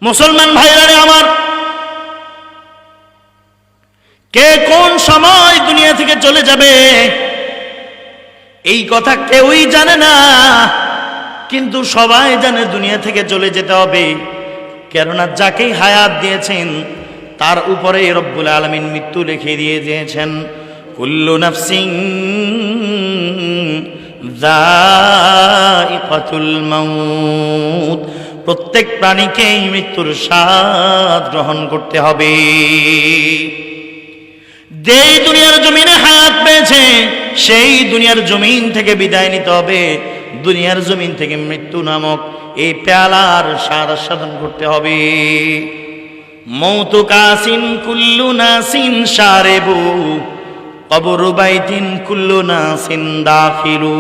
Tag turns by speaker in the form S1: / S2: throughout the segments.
S1: মুসলমান ভাইরা আমার, কে কোন সময় দুনিয়া থেকে চলে যাবে এই কথা কেউই জানে না, কিন্তু সবাই জানে দুনিয়া থেকে চলে যেতে হবে। কেননা যাকেই হায়াত দিয়েছেন তার উপরে রব্বুল আলামিন মৃত্যু লিখে দিয়ে দিয়েছেন। কুল্লু নাফসিন যায়িকাতুল মাউত, প্রত্যেক প্রাণীকেই মৃত্যুর স্বাদ গ্রহণ করতে হবে। যেই দুনিয়ার জমিনে হায়াত পেয়েছে সেই দুনিয়ার জমিন থেকে বিদায় নিতে হবে। দুনিয়ার জমিন থেকে মৃত্যু নামক এই পেয়ালার স্বাদ আস্বাদন করতে হবে। মৌতু কাসিন কুল্লু নাসিন শারিবু, কবরু বাইতিন কুল্লু নাসিন দাখিলু।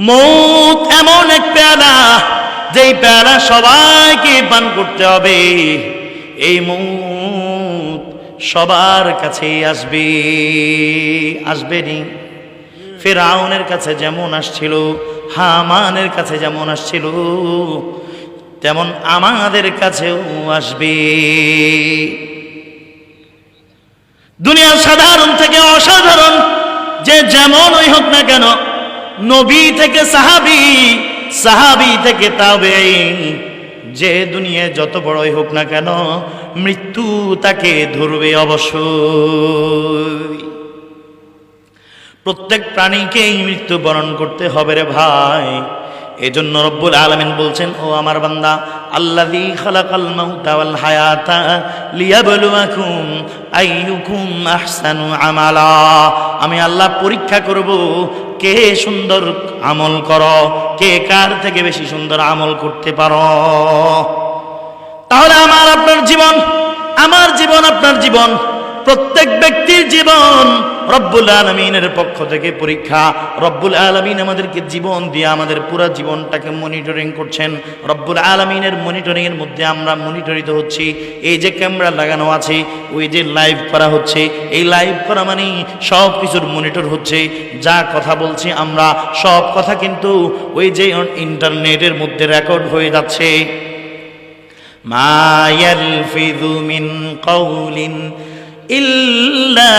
S1: মৌত এমন এক পেয়ালা, যেই পেয়ালা সবাইকে পান করতে হবে। এই মৌত সবার কাছে আসবে, আসবেনি। ফিরআউনের কাছে যেমন আসছিল, হামানের কাছে যেমন আসছিল, তেমন আমাদের কাছেও আসবে। দুনিয়ার সাধারণ থেকে অসাধারণ যে যেমনই হোক না কেন, নবী থেকে সাহাবী, সাহাবী থেকে তাবেঈন, যে দুনিয়ায় যত বড়ই হোক না কেন মৃত্যু তাকে ধরবে অবশ্যই। প্রত্যেক প্রাণীকেই মৃত্যু বরণ করতে হবে রে ভাই। এজন্য রব্বুল আলামিন বলছেন, ও আমার বান্দা, আল্লাযী খালাকাল মাউতা ওয়াল হায়াতা লিয়াবলুয়াকুম আইয়ুকুম আহসানু আমালা। আমি আল্লাহ পরীক্ষা করব কে সুন্দর আমল করো, কে কার থেকে বেশি সুন্দর আমল করতে পারো। তাহলে আমার আপনার জীবন, আমার জীবন, আপনার জীবন, প্রত্যেক ব্যক্তির জীবন রব্বুল আলামিনের পক্ষ থেকে পরীক্ষা। রব্বুল আলামিন আমাদেরকে জীবন দিয়ে আমাদের পুরো জীবনটাকে মনিটরিং করছেন। রব্বুল আলামিনের মনিটরিং এর মধ্যে আমরা মনিটরিত হচ্ছি। এই যে ক্যামেরা লাগানো আছে, ওই যে লাইভ করা হচ্ছে, এই লাইভ করা মানে সব কিছুর মনিটর হচ্ছে। যা কথা বলছি আমরা সব কথা কিন্তু ওই যে ইন্টারনেটের মধ্যে রেকর্ড হয়ে যাচ্ছে। মা ইয়ালফিযু মিন কাউলিন ইল্লা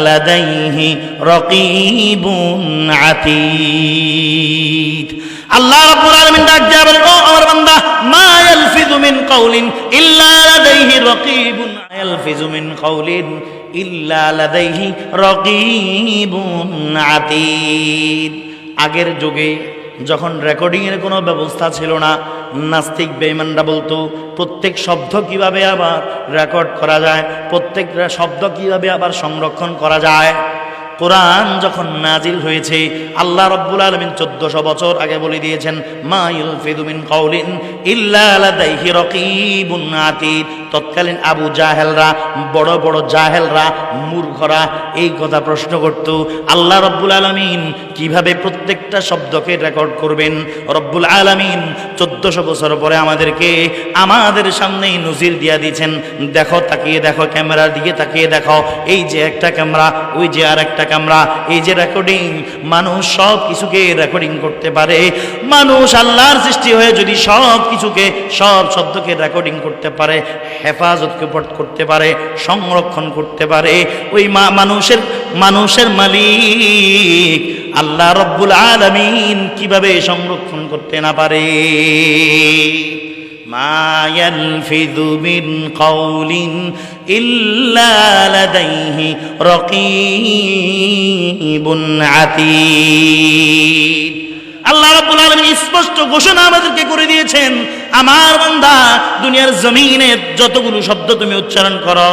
S1: লাদাইহি রাকীবুন আতীদ। আল্লাহ রাব্বুল আলামিন ডাক দিয়ে বলেন, ও আমার বান্দা, মা ইয়ালফিযু মিন কাউলিন ইল্লা লাদাইহি রাকীবুন, ইয়ালফিযু মিন কাউলিন ইল্লা লাদাইহি রাকীবুন আতীদ। আগের যুগে যখন রেকর্ডিং এর কোনো ব্যবস্থা ছিল না, নাস্তিক বেঈমানরা বলতো প্রত্যেক শব্দ কিভাবে আবার রেকর্ড করা যায়, প্রত্যেক শব্দ কিভাবে আবার সংরক্ষণ করা যায়। কোরআন যখন নাজিল হয়েছে, আল্লাহ রাব্বুল আলামিন 1400 বছর আগে বলে দিয়েছেন, মা ইয়ালফিযু মিন কাউলিন ইল্লা লাদাইহি রাকীবুন আতীদ। তৎকালীন আবু জাহেলরা, বড় বড় জাহেলরা, মূর্খরা এই কথা প্রশ্ন করত, আল্লাহ রাব্বুল আলামিন কিভাবে প্রত্যেকটা শব্দকে রেকর্ড করবেন। রব্বুল আলামিন 1400 বছর পরে আমাদেরকে আমাদের সামনেই নজির দিয়া দিয়েছেন। দেখো, তাকিয়ে দেখো, ক্যামেরার দিকে তাকিয়ে দেখো, এই যে একটা ক্যামেরা, ওই যে আর একটা ক্যামেরা, এই যে রেকর্ডিং, মানুষ সব কিছুকে রেকর্ডিং করতে পারে। মানুষ আল্লাহর সৃষ্টি হয়ে যদি সব কিছুকে, সব শব্দকে রেকর্ডিং করতে পারে, হেফাজত করতে পারে, সংরক্ষণ করতে পারে, ওই মানুষের মালিক আল্লাহ রাব্বুল আলামিন কিভাবে সংরক্ষণ করতে না পারে। মা ইয়ালফিযু মিন কাউলিন ইল্লা লাদাইহি রাকীবুন আতীদ। আল্লাহ রাব্বুল আলামিন স্পষ্ট ঘোষণা আমাদেরকে করে দিয়েছেন, আমার বান্দা, দুনিয়ার জমিনে যতগুলো শব্দ তুমি উচ্চারণ করো,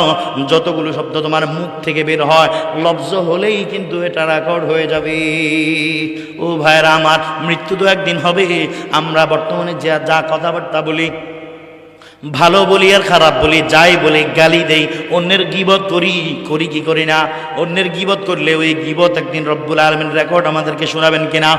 S1: যতগুলো শব্দ তোমার মুখ থেকে বের হয়, লফজ হলেই কিন্তু এটা রেকর্ড হয়ে যাবে। ও ভাইরা আমার, মৃত্যু তো একদিন হবে। আমরা বর্তমানে যা কথাবার্তা বলি, ভালো বলি আর খারাপ বলি, যাই বলি, গালি দেই, অন্যের গীবত করি কি করি না? অন্যের গীবত করলে ওই গীবত একদিন রব্বুল আলামিন রেকর্ড আমাদেরকে শোনাবেন কিনা?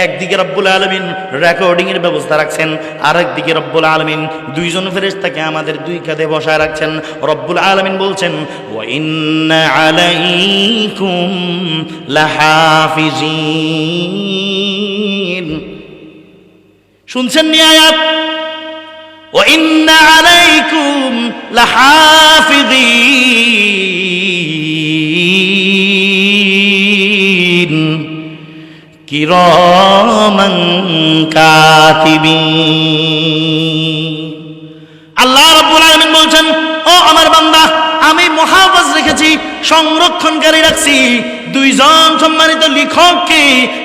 S1: একদিকে রব্বুল আলামিন রেকর্ডিং এর ব্যবস্থা রাখছেন, আর একদিকে রব্বুল আলামিন দুইজন ফেরেশতাকে আমাদের দুই কাঁধে বসায় রাখছেন। রব্বুল আলামিন বলছেন, ওয়া ইন্না আলাইকুম লাহাফিজিন। শুনছেন নি আয়াত? ওয়া ইন্না আলাইকুম লাহাফিযিন কিরামান কাতিবিন। আল্লাহ রাব্বুল আলামিন বলছেন, ও আমার বান্দা, আমি মুহাফাজ রেখেছি, সংরক্ষণকারী রাখছি দুইজন সম্মানিত লিখককে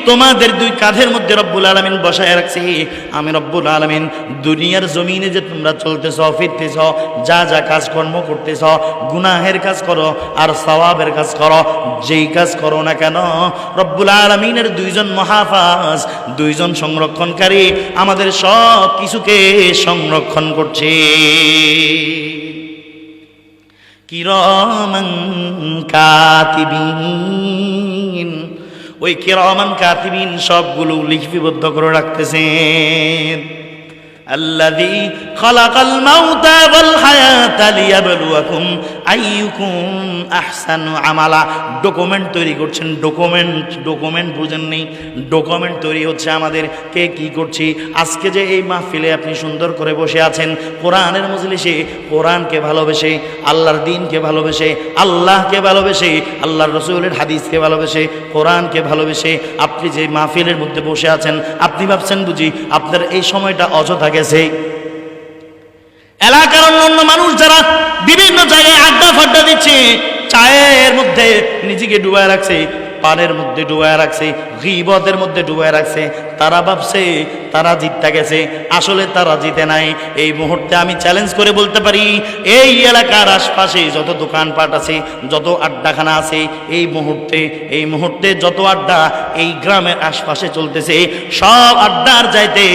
S1: তোমাদের দুই কাঁধের মধ্যে রব্বুল আলামিন বসায় রাখছি। আমি রব্বুল আলামিন দুনিয়ার জমিনে যে তোমরা চলতেছ, ফিরতেছ, যা যা কাজকর্ম করতেছ, গুনাহের কাজ করো আর সওয়াবের কাজ করো, যেই কাজ করো না কেন, রব্বুল আলামিনের দুইজন মুহাফাজ, দুইজন সংরক্ষণকারী আমাদের সব কিছুকে সংরক্ষণ করছে। কিরামান কাতিবিন, ওই কিরামান কাতিবিন সবগুলো লিপিবদ্ধ করে রাখতেছেন। আল্লাযী খালাকাল মাউতা ওয়াল হায়াতা লিয়াবলুয়াকুম আইয়ুকুম আহসানু আমালা। ডকুমেন্ট তৈরি করছেন, ডকুমেন্ট বুঝেননি? ডকুমেন্ট তৈরি হচ্ছে আমাদের কে কি করছি। আজকে যে এই মাহফিলে আপনি সুন্দর করে বসে আছেন, কোরআনের মজলিসে, কোরআনকে ভালোবেসে, আল্লাহর দ্বীনকে ভালোবেসে, আল্লাহকে ভালোবেসে, আল্লাহর রাসূলের হাদিসকে ভালোবেসে, কোরআনকে ভালোবেসে আপনি যে মাহফিলের মধ্যে বসে আছেন, আপনি ভাবছেন বুঝি আপনার এই সময়টা অযথা গেছে? এলাকার অন্য মানুষ যারা বিভিন্ন জায়গায় আড্ডা ফাড্ডা দিচ্ছে, চায়ের মধ্যে নিজেকে ডুবায় রাখছে, পানের মধ্যে ডুবায় রাখছে, গীবতের মধ্যে ডুবায় রাখছে, তারা ভাবছে তারা জিততে গেছে, আসলে তারা জিতে নাই। এই মুহূর্তে আমি চ্যালেঞ্জ করে বলতে পারি, এই এলাকার আশপাশে যত দোকানপাট আছে, যত আড্ডাখানা আছে, এই মুহূর্তে যত আড্ডা এই গ্রামের আশপাশে চলতেছে, সব আড্ডার চাইতে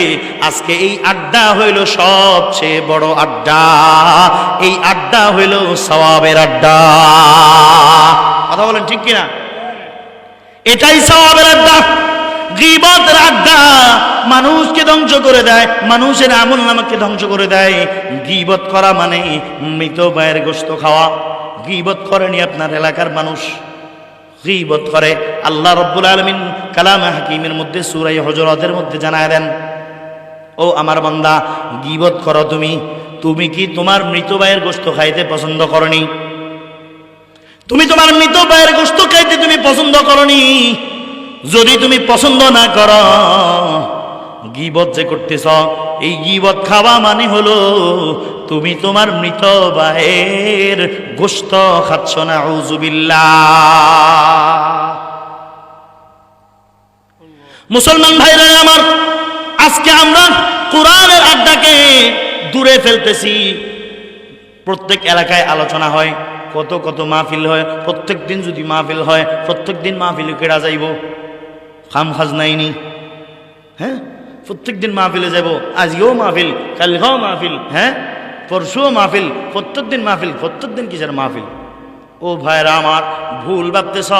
S1: আজকে এই আড্ডা হইল সবচেয়ে বড় আড্ডা। এই আড্ডা হইল সওয়াবের আড্ডা। কথা বলেন ঠিক কিনা? এটাই সওয়াবের আড্ডা। গীবতের আড্ডা মানুষকে ধ্বংস করে দেয়, মানুষের আমলনামাকে ধ্বংস করে দেয়। গীবত করা মানে মৃত ভাইয়ের গোশত খাওয়া। গীবত করেনি আপনার এলাকার মানুষ, গীবত করে। আল্লাহ রাব্বুল আলামিন কালামে হাকিমের মধ্যে সূরা হুজুরাতের মধ্যে জানায় দেন, ও আমার বান্দা, গীবত করো তুমি কি তোমার মৃত ভাইয়ের গোশত খাইতে পছন্দ করনি? তুমি তোমার মৃত ভাইয়ের গোশত খাইতে তুমি পছন্দ করনি? যদি তুমি পছন্দ না করো, গীবত যে করতেছ, এই গীবত খাওয়া মানে হলো তুমি তোমার মৃত ভাইয়ের গোশত খাচ্ছ না। আউযুবিল্লাহ। মুসলমান ভাইরা আমার, আজকে আমরা কোরআনের আড্ডাকে দূরে ফেলতেছি। প্রত্যেক এলাকায় আলোচনা হয়, কত মাহফিল হয়, প্রত্যেক দিন যদি মাহফিল হয়, প্রত্যেক দিন মাহফিল কেড়া যাইব, খাম খাজ নাইনি। হ্যাঁ, প্রত্যেক দিন মাহফিলে যাব, আজকেও মাহফিল, কালকেও মাহফিল, হ্যাঁ পরশুও মাহফিল, প্রত্যেক দিন মাহফিল, প্রত্যেক দিন কিসের মাহফিল? ও ভাইরা আমার, ভুল ভাবতেছ।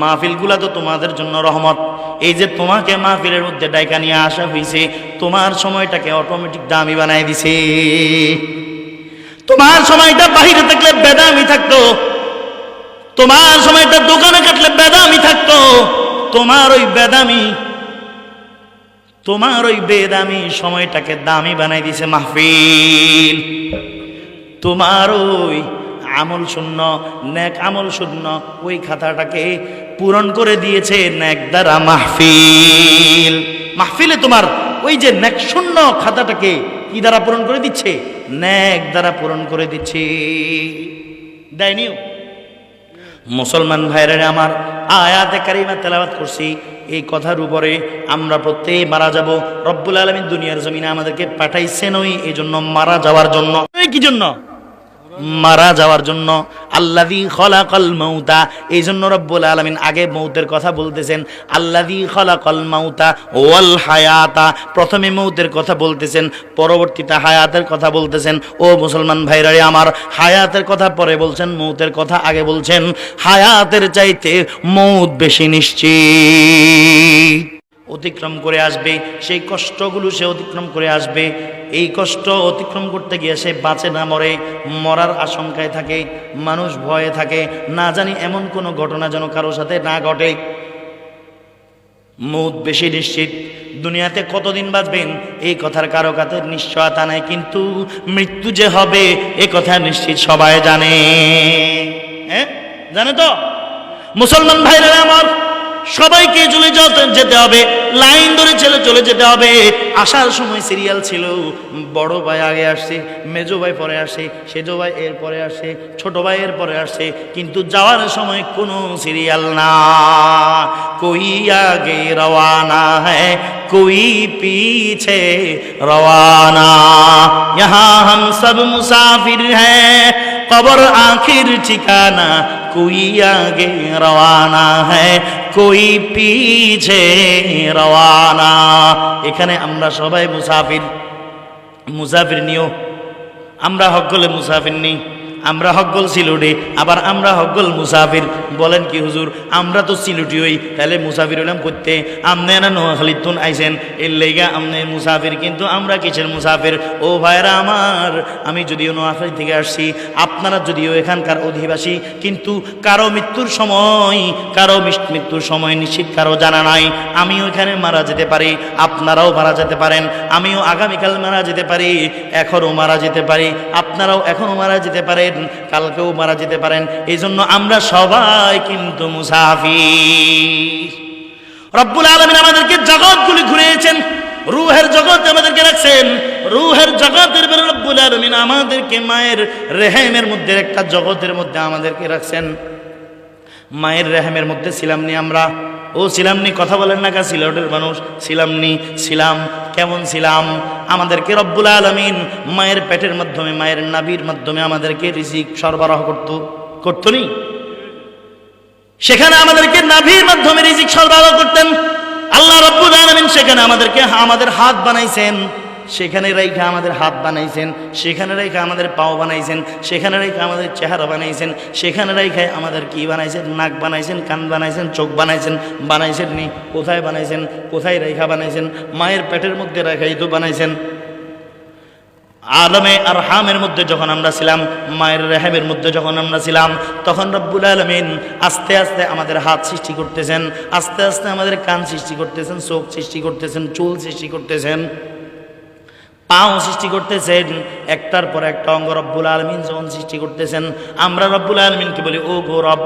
S1: মাহফিলগুলা তো তোমাদের জন্য রহমত। এই যে তোমাকে মাহফিলের মধ্যে ডাইকা নিয়ে আসা হয়েছে, তোমার সময়টাকে অটোমেটিক দামি বানাই দিছে। তোমার সময়টা বাহিরে থাকলে বেদামি থাকতো, তোমার সময়টা দোকানে কাটলে বেদামি থাকতো। তোমার ওই বেদামি সময়টাকে দামি বানাই দিছে মাহফিল। তোমার ওই আমল শূন্য, নেক আমল শূন্য, ওই খাতাটাকে পূরণ করে দিয়েছে নেক দ্বারা মাহফিল। মাহফিলে তোমার ওই যে নেক শূন্য খাতাটাকে কি দ্বারা পূরণ করে দিচ্ছে? নেক দ্বারা পূরণ করে দিচ্ছে। দেয়নিও? মুসলমান ভাইরা আমার, আয়াতে কারিমা তেলাওয়াত করছি, এই কথার উপরে আমরা প্রত্যেক মারা যাব। রব্বুল আলামিন দুনিয়ার জমিনে আমাদেরকে পাঠাইছেন ওই এই জন্য, মারা যাওয়ার জন্য। কি জন্য? মারা যাওয়ার জন্য। আল্লাযী খলাকাল মাউতা, এই জন্য রব্বুল আলামিন আগে মৌতের কথা বলতেছেন। আল্লাযী খলাকাল মাউতা ওয়াল হায়াতা, প্রথমে মৌতের কথা বলতেছেন, পরবর্তীতে হায়াতের কথা বলতেছেন। ও মুসলমান ভাইরা আমার, হায়াতের কথা পরে বলছেন, মৌতের কথা আগে বলছেন। হায়াতের চাইতে মৌত বেশি নিশ্চিত। অতিক্রম করে আসবে, সেই কষ্টগুলো সে অতিক্রম করে আসবে। এই কষ্ট অতিক্রম করতে গিয়ে সে বাঁচে না মরে, মরার আশঙ্কায় থাকে, মানুষ ভয়ে থাকে, না জানি এমন কোনো ঘটনা যেন কারোর সাথে না ঘটে। মৌত বেশি নিশ্চিত। দুনিয়াতে কতদিন বাঁচবেন এই কথার কারো কাছে নিশ্চয়তা নাই, কিন্তু মৃত্যু যে হবে এ কথা নিশ্চিত সবাই জানে। হ্যাঁ, জানে তো? মুসলমান ভাইরা আমার, সবাইকে যেতে হবে, লাইন ধরে চলে যেতে হবে। আসার সময় সিরিয়াল ছিল, বড় ভাই আগে আসছে, মেজো ভাই পরে আসে, সেজো ভাই এর পরে আসে, ছোট ভাই এর পরে আসে, কিন্তু যাওয়ার সময় কোনো সিরিয়াল না। কোই আগে রওয়ানা হ্যায়, কোই পিছে রওয়ানা, यहाँ हम सब मुसाफिर हैं, कब्र आखिर ठिकाना, कोई आगे रवाना है, कोई पीछे रवाना। এখানে আমরা সবাই মুসাফির নিও। আমরা হকগলে মুসাফির নেই, আমরা হকগল সিলুটে, আবার আমরা হকগল মুসাফির। বলেন কি হুজুর, আমরা তো সিলুটি হই, তাহলে মুসাফির হইলাম করতে? আমনে না নোয়াখালীতুন আইসেন, এর লেগা আমনে মুসাফির, কিন্তু আমরা কিসের মুসাফির? ও ভাইরা আমার, আমি যদিও নোয়াখালী থেকে আসছি, আপনারা যদিও এখানকার অধিবাসী, কিন্তু কারো মৃত্যুর সময় নিশ্চিত কারো জানা নাই। আমিও এখানে মারা যেতে পারি, আপনারাও মারা যেতে পারেন, আমিও আগামীকাল মারা যেতে পারি, এখনও মারা যেতে পারি, আপনারাও এখনও মারা যেতে পারেন, কালকেও মারা যেতে পারেন। এই জন্য আমরা সবাই কিন্তু মুসাফির। রব্বুল আলামিন আমাদেরকে জগৎগুলি ঘুরিয়েছেন, রূহের জগতে আমাদেরকে রাখছেন। রূহের জগতের বের রব্বুল আলামিন আমাদেরকে মায়ের রেহেমের মধ্যে একটা জগতের মধ্যে আমাদেরকে রাখছেন। মায়ের রেহেমের মধ্যে ছিলাম নি আমরা। ও ছিলাম নি, কথা বলেন না কা সিলেটের মানুষ? ছিলাম নি, ছিলাম। কেমন ছিলাম? আমাদেরকে রব্বুল আলামিন মায়ের পেটের মাধ্যমে, মায়ের নাভির মাধ্যমে আমাদেরকে রিজিক সরবরাহ করতো নি? সেখানে আমাদেরকে নাভির মাধ্যমে রিজিক সরবরাহ করতেন আল্লাহ রব্বুল আলামিন। সেখানে আমাদের হাত বানাইছেন, সেখানে রেখা আমাদের হাত বানাইছেন, সেখানে রেখা আমাদের পাও বানাইছেন, সেখানে রেখা আমাদের চেহারা বানাইছেন, সেখানে রেখায় আমাদের কি বানাইছেন? নাক বানাইছেন, কান বানাইছেন, চোখ বানাইছেন নি? কোথায় বানাইছেন? কোথায় রেখা বানাইছেন? মায়ের পেটের মধ্যে রেখাই তো বানাইছেন। আলমে আরহামের মধ্যে যখন আমরা ছিলাম, মায়ের রেহেমের মধ্যে যখন আমরা ছিলাম, তখন রব্বুল আলামিন আস্তে আস্তে আমাদের হাত সৃষ্টি করতেছেন, আস্তে আস্তে আমাদের কান সৃষ্টি করতেছেন, চোখ সৃষ্টি করতেছেন, চুল সৃষ্টি করতেছেন, পাও সৃষ্টি করতেছেন। একটার পর একটা অঙ্গ রব্বুল আলামিন যখন সৃষ্টি করতেছেন, আমরা রব্বুল আলামিনকে বলি, ও গো রব,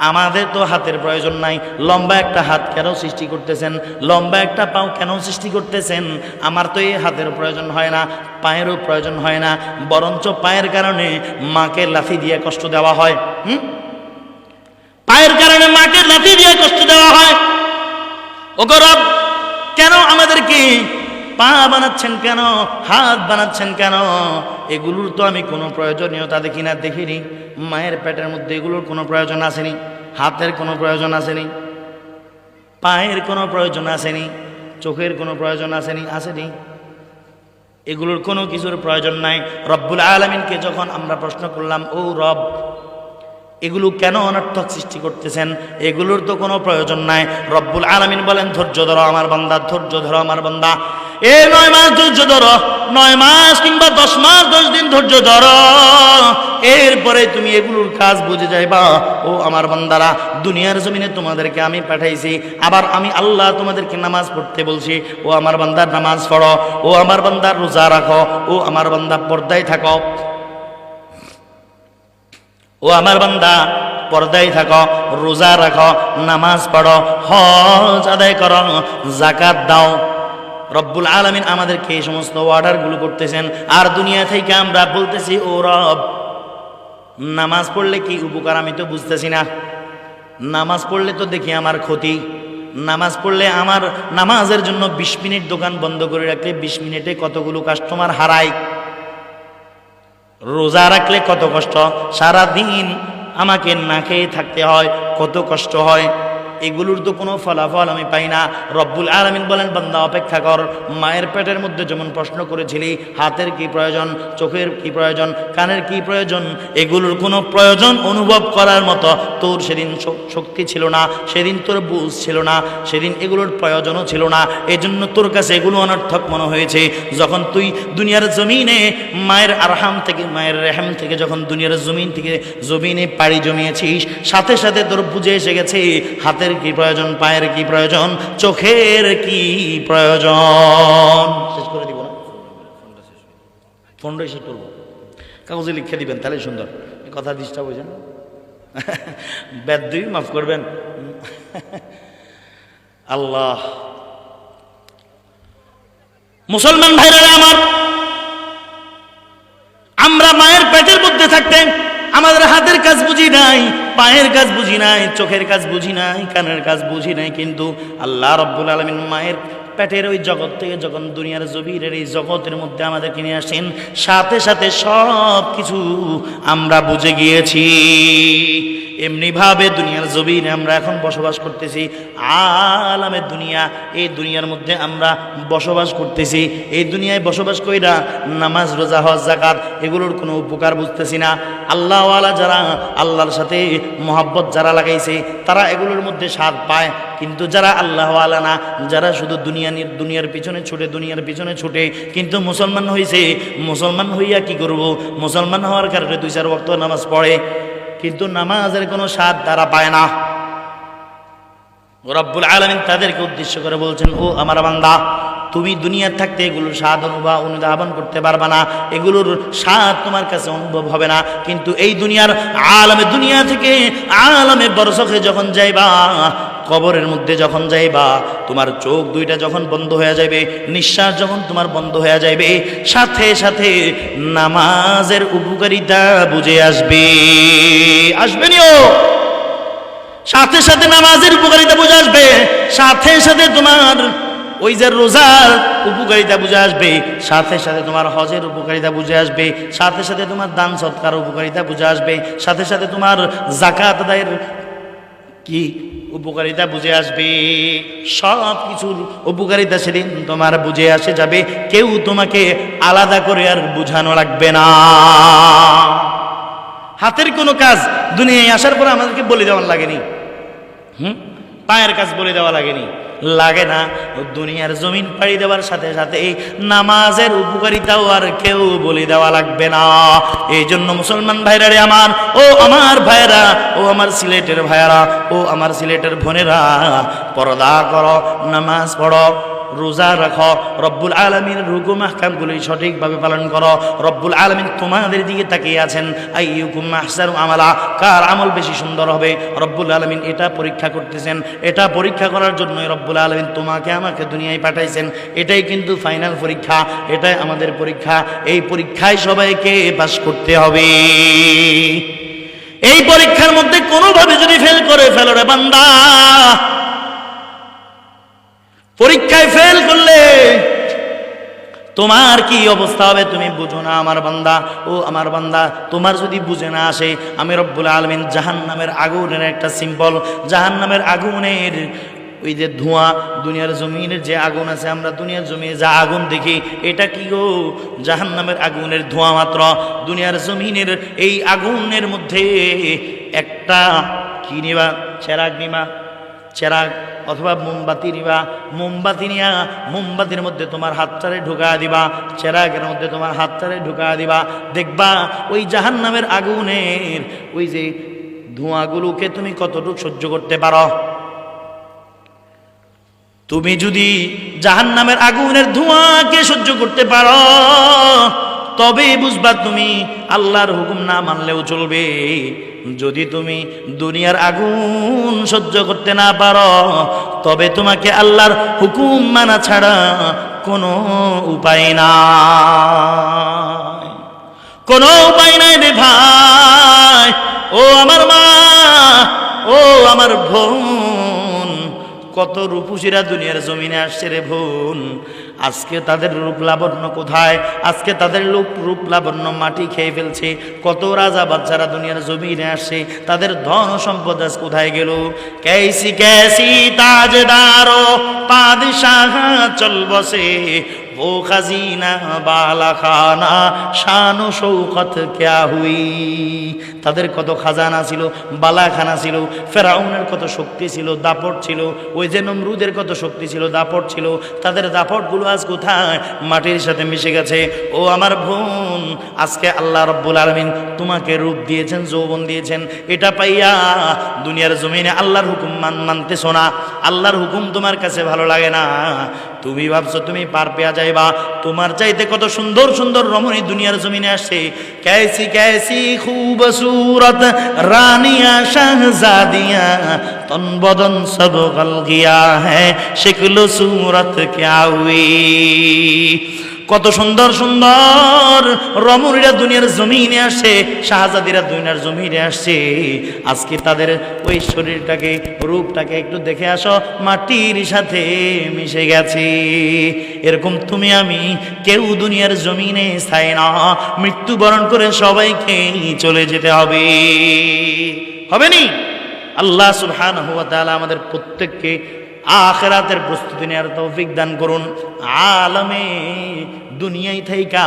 S1: আমাদের তো হাতের প্রয়োজন নাই, লম্বা একটা হাত কেন সৃষ্টি করতেছেন? লম্বা একটা পাও কেন সৃষ্টি করতেছেন? আমার তো এই হাতের প্রয়োজন হয় না, পায়েরও প্রয়োজন হয় না, বরঞ্চ পায়ের কারণে মাকে লাথি দিয়ে কষ্ট দেওয়া হয়। পায়ের কারণে মাকে লাথি দিয়ে কষ্ট দেওয়া হয়। ও গো রব, কেন আমাদেরকে পা বানাচ্ছেন, কেন হাত বানাচ্ছেন, কেন? এগুলোর তো আমি কোনো প্রয়োজনীয়তা দেখিনি। মায়ের পেটের মধ্যে এগুলোর কোনো প্রয়োজন আসেনি, হাতের কোনো প্রয়োজন আসেনি, পায়ের কোনো প্রয়োজন আসেনি, চোখের কোনো প্রয়োজন আসেনি। এগুলোর কোনো কিছুর প্রয়োজন নাই। রব্বুল আলামিনকে যখন আমরা প্রশ্ন করলাম, ও রব, এগুলো কেন অনর্থক সৃষ্টি করতেছেন? এগুলোর তো কোনো প্রয়োজন নাই। রব্বুল আলামিন বলেন, ধৈর্য ধরো আমার বান্দা, ধৈর্য ধরো আমার বান্দা। 9 মাস ধৈর্য ধরো, 9 মাস কিংবা 10 মাস 10 দিন ধৈর্য ধরো, এরপরে তুমি এগুলোর কাজ বুঝে যাইবা। ও আমার বান্দারা, দুনিয়ার জমিনে তোমাদেরকে আমি পাঠাইছি, আবার আমি আল্লাহ তোমাদেরকে নামাজ পড়তে বলছি। ও আমার বান্দার নামাজ পড়ো, ও আমার বান্দার রোজা রাখো, ও আমার বান্দা পর্দায় থাকো, ও আমার বান্দা পর্দায় থাকো, রোজা রাখো, নামাজ পড়ো, হজ আদায় করো, যাকাত দাও। রব্বুল আলামিন আমাদেরকে এই সমস্ত অর্ডারগুলো করতেছেন। আর দুনিয়া থেকে আমরা বলতেছি, ও রব, নামাজ পড়লে কি উপকার আমি তো বুঝতেছি না, নামাজ পড়লে তো দেখি আমার ক্ষতি, নামাজ পড়লে আমার নামাজের জন্য 20 মিনিট দোকান বন্ধ করে রাখলে 20 মিনিটে কতগুলো কাস্টমার হারাই, রোজা রাখলে কত কষ্ট, সারা দিন আমাকে না খেয়ে থাকতে হয়, কত কষ্ট হয়, এগুলোর তো কোনো ফলাফল আমি পাই না। রব্বুল আলামিন বলেন, বান্দা অপেক্ষা কর। মায়ের পেটের মধ্যে যেমন প্রশ্ন করেছিলি হাতের কি প্রয়োজন, চোখের কি প্রয়োজন, কানের কি প্রয়োজন, এগুলোর কোনো প্রয়োজন অনুভব করার মতো তোর সেদিন শক্তি ছিল না, সেদিন তোর বুঝ ছিল না, সেদিন এগুলোর প্রয়োজনও ছিল না। এজন্য তোর কাছে এগুলো অনর্থক মনে হয়েছে। যখন তুই দুনিয়ার জমিনে মায়ের আরহাম থেকে, মায়ের রেহেম থেকে যখন দুনিয়ার জমিনে পাড়ি জমিয়েছিস, সাথে সাথে তোর বুঝে এসে গেছে হাতের হাতের কি প্রয়োজন, পায়ের কি প্রয়োজন, চোখের কি প্রয়োজন। শেষ করে দিব না, ফোনটাই শেষ করবো, কাগজে লিখে দিবেন তাহলে সুন্দর। কথা ডিস্টার্ব হয়েছে না, বেদ্যুই মাফ করবেন। আল্লাহ, মুসলমান ভাইরা আমার, আমরা মায়ের পেটের মধ্যে থাকতে আমাদের হাতের কাজ বুঝি নাই, পায়ের কাজ বুঝি নাই, চোখের কাজ বুঝি নাই, কানের কাজ বুঝি নাই, কিন্তু আল্লাহ রাব্বুল আলামিন মায়ের পেটের ওই জগৎ থেকে যখন দুনিয়ার জমিনের এই জগতের মধ্যে আমাদেরকে নিয়ে আসেন, সাথে সাথে সব কিছু আমরা বুঝে গিয়েছি। এমনি ভাবে দুনিয়ার জমিনে আমরা এখন বসবাস করতেছি, আলামে দুনিয়া, এই দুনিয়ার মধ্যে আমরা বসবাস করতেছি। এই দুনিয়ায় বসবাস কইরা নামাজ, রোজা, হজ, যাকাত এগুলোর কোনো উপকার বুঝতেছি না। আল্লাহওয়ালা যারা, আল্লাহর সাথে মহব্বত যারা লাগাইছে, তারা এগুলোর মধ্যে স্বাদ পায়, কিন্তু যারা আল্লাহওয়ালা না, যারা শুধু দুনিয়ার পিছনে ছুটে, দুনিয়ার পিছনে ছুটে, কিন্তু মুসলমান হইছে, মুসলমান হইয়া কি করব, মুসলমান হওয়ার কারণে 2-4 ওয়াক্ত নামাজ পড়ে, কিন্তু নামাজের কোনো স্বাদ তারা পায় না। রব্বুল আলামিন তাদেরকে উদ্দেশ্য করে বলছেন, ও আমার বান্দা, তুমি দুনিয়ার থাকতে এগুলোর স্বাদ অনুধাবন করতে পারবা না, এগুলোর স্বাদ তোমার কাছে অনুভব হবে না, কিন্তু এই দুনিয়ার আলামে দুনিয়া থেকে আলামে বরজখে যখন যাইবা, কবরের মধ্যে যখন যাইবা, তোমার চোখ দুইটা যখন বন্ধ হয়ে যাবে, নিঃশ্বাস যখন তোমার বন্ধ হয়ে যাবে, সাথে সাথে নামাজের উপকারিতা বুঝে আসবে, আসবেনিও, সাথে সাথে নামাজের উপকারিতা বুঝে আসবে, সাথে সাথে তোমার ওই যে রোজার উপকারিতা বুঝে আসবে, সাথে সাথে তোমার হজের উপকারিতা বুঝে আসবে, সাথে সাথে তোমার দান সৎকার উপকারিতা বুঝে আসবে, সাথে সাথে তোমার যাকাত আদায়ের কি উপকারিতা বুঝে আসবে। সব কিছুর উপকারিতা সেদিন তোমার বুঝে আসে যাবে, কেউ তোমাকে আলাদা করে আর বুঝানো লাগবে না। হাতের কোনো কাজ দুনিয়ায় আসার পর আমাদেরকে বলে দেওয়ার লাগেনি, পায়ের কাজ বলে দেওয়া লাগেনি, লাগে না। দুনিয়ার জমিন পাড়ি দেওয়ার সাথে সাথে নামাজের উপকারিতাও আর কেউ বলে দেওয়া লাগবে না। এই জন্য মুসলমান ভাইরা রে আমার, ও আমার ভাইরা, ও আমার সিলেটের ভাইরা, ও আমার সিলেটের বোনেরা, পর্দা করো, নামাজ পড়ো, রোজা রাখো, রব্বুল আলামিনের হুকুম আহকামগুলি সঠিকভাবে পালন করো। রব্বুল আলামিন তোমাদের দিকে তাকিয়ে আছেন, আইয়ুকুম আহসানু আমালা, কার আমল বেশি সুন্দর হবে। রব্বুল আলামিন এটা পরীক্ষা করতেছেন, এটা পরীক্ষা করার জন্যই রব্বুল আলামিন তোমাকে আমাকে দুনিয়ায় পাঠাইছেন। এটাই কিন্তু ফাইনাল পরীক্ষা, এটাই আমাদের পরীক্ষা। এই পরীক্ষায় সবাইকে পাস করতে হবে। এই পরীক্ষার মধ্যে কোনোভাবে যদি ফেল করে ফেলো রে বান্দা, পরীক্ষায় ফেল করলে তোমার কি অবস্থা হবে তুমি বুঝো না আমার বান্দা। ও আমার বান্দা, তোমার যদি বুঝে না আসে, আমি রব্বুল আলামিন জাহান্নামের আগুনের একটা সিম্বল, জাহান্নামের আগুনের ওই যে ধোঁয়া, দুনিয়ার জমিনের যে আগুন আছে, আমরা দুনিয়ার জমিনে যা আগুন দেখি, এটা কি গো, জাহান্নামের আগুনের ধোঁয়া মাত্র। দুনিয়ার জমিনের এই আগুনের মধ্যে একটা কি নিবা, চেরাগ নিবা, চেরাগ অথবা মোমবাতি নিবা, মোমবাতি নিয়া মোমবাতির মধ্যে তোমার হাতটারে ঢুকা দিবা, চেরাগের মধ্যে তোমার হাতটারে ঢুকা দিবা, দেখবা ওই জাহান্নামের আগুনের ওই যে ধোঁয়াগুলোকে তুমি কতটুকু সহ্য করতে পারো। তুমি যদি জাহান্নামের আগুনের ধোঁয়াকে সহ্য করতে পারো, তবে বুঝবা তুমি আল্লাহর হুকুম না মানলেও চলবে। যদি তুমি দুনিয়ার আগুন সহ্য করতে না পারো, তবে তোমাকে আল্লাহর হুকুম মানা ছাড়া কোনো উপায় নাই, কোনো উপায় নাই রে ভাই। ও আমার মা, ও আমার বোন, কত রূপসীরা দুনিয়ার জমিনে আসছে রে বোন, আজকে তাদের রূপ লাবণ্য কোথায়? আজকে তাদের রূপ লাবণ্য মাটি খেয়ে ফেলছে। কত রাজা বাচ্চারা দুনিয়ার জমিনে আসছে, তাদের ধন সম্পদ আজ কোথায় গেল? कैसी कैसी ताजदारो पादशाह चल बसे वो खजीना बाला खाना शान ও শৌকত क्या हुई। তাদের কত খাজানা ছিল, বালাখানা ছিল, ফেরাউনের কত শক্তি ছিল, দাপট ছিল, ওই যে নমরুদের কত শক্তি ছিল, দাপট ছিল, তাদের দাপটগুলো আজ কোথায়? মাটির সাথে মিশে গেছে। ও আমার বোন, আজকে আল্লাহ রাব্বুল আলামিন তোমাকে রূপ দিয়েছেন, যৌবন দিয়েছেন, এটা পাইয়া দুনিয়ার জমিনে আল্লাহর হুকুম মানতেছো না, আল্লাহর হুকুম তোমার কাছে ভালো লাগে না, তুমি ভাবছো তুমি পার পেয়া যাইবা। তোমার চাইতে কত সুন্দর সুন্দর রমণী দুনিয়ার জমিনে আসছে। कैसी कैसी खूबसूरत रानियां शहजादियां तन बदन सब गल गया है शिक्ल सूरत क्या हुई। কত সুন্দর সুন্দর রমণীরা দুনিয়ার জমিনে আসছে, শাহজাদিরা দুনিয়ার জমিনে আসছে। আজকে তাদের ওই শরীরটাকে, রূপটাকে একটু দেখে আসো, মাটির সাথে মিশে গেছে। এরকম তুমি আমি কেউ দুনিয়ার জমিনে স্থায়ী না, মৃত্যুবরণ করে সবাইকে চলে যেতে হবে, হবে নি? আল্লাহ সুবহানাহু ওয়া তাআলা আমাদের প্রত্যেককে আখিরাতের প্রস্তুতি নেওয়ার তৌফিক দান করুন। আলমে দুনিয়ায় থাইকা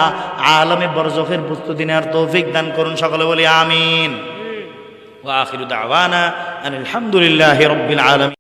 S1: আলমে বরজখের প্রস্তুতি নেওয়ার তৌফিক দান করুন। সকলে বলি আমিন। ওয়া আখিরু দাওয়ানা আনিল হামদুলিল্লাহি রাব্বিল আলামিন।